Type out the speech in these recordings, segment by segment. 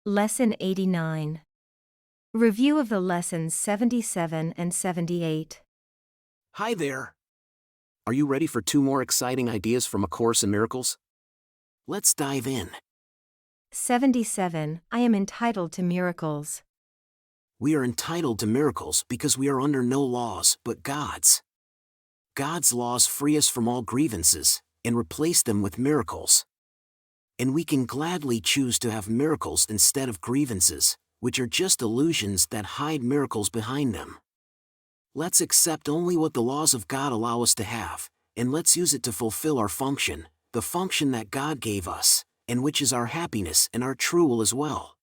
Lesson 89. Review of the lessons 77 and 78. Hi there! Are you ready for 2 more exciting ideas from A Course in Miracles? Let's dive in. 77. I am entitled to miracles. We are entitled to miracles because we are under no laws but God's. God's laws free us from all grievances and replace them with miracles. And we can gladly choose to have miracles instead of grievances, which are just illusions that hide miracles behind them. Let's accept only what the laws of God allow us to have, and let's use it to fulfill our function, the function that God gave us, and which is our happiness and our true will as well.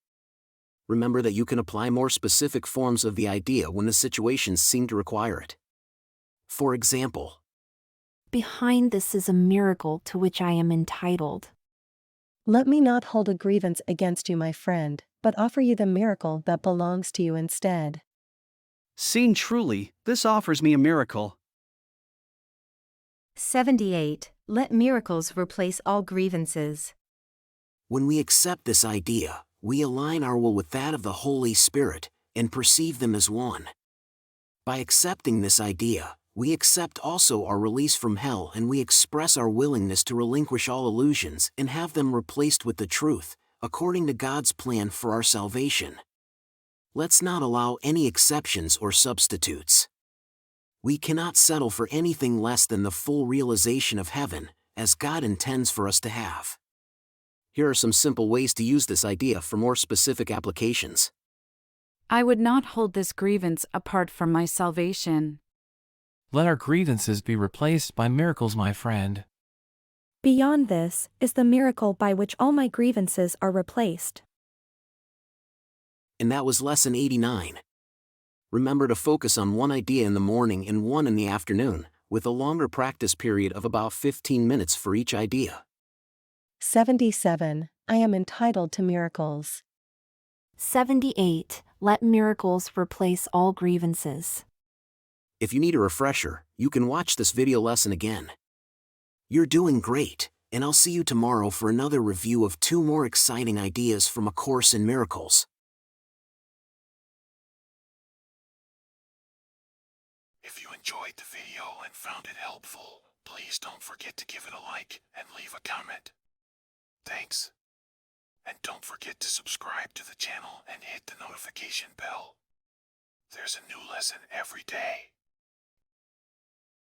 Remember that you can apply more specific forms of the idea when the situations seem to require it. For example, behind this is a miracle to which I am entitled. Let me not hold a grievance against you, my friend, but offer you the miracle that belongs to you instead. Seen truly, this offers me a miracle. 78. Let miracles replace all grievances. when we accept this idea, we align our will with that of the Holy Spirit and perceive them as one. By accepting this idea, we accept also our release from hell, and we express our willingness to relinquish all illusions and have them replaced with the truth, according to God's plan for our salvation. Let's not allow any exceptions or substitutes. We cannot settle for anything less than the full realization of heaven, as God intends for us to have. Here are some simple ways to use this idea for more specific applications. I would not hold this grievance apart from my salvation. Let our grievances be replaced by miracles, my friend. Beyond this is the miracle by which all my grievances are replaced. And that was Lesson 89. Remember to focus on one idea in the morning and one in the afternoon, with a longer practice period of about 15 minutes for each idea. 77. I am entitled to miracles. 78. Let miracles replace all grievances. If you need a refresher, you can watch this video lesson again. You're doing great, and I'll see you tomorrow for another review of 2 more exciting ideas from A Course in Miracles. If you enjoyed the video and found it helpful, please don't forget to give it a like and leave a comment. Thanks. And don't forget to subscribe to the channel and hit the notification bell. There's a new lesson every day.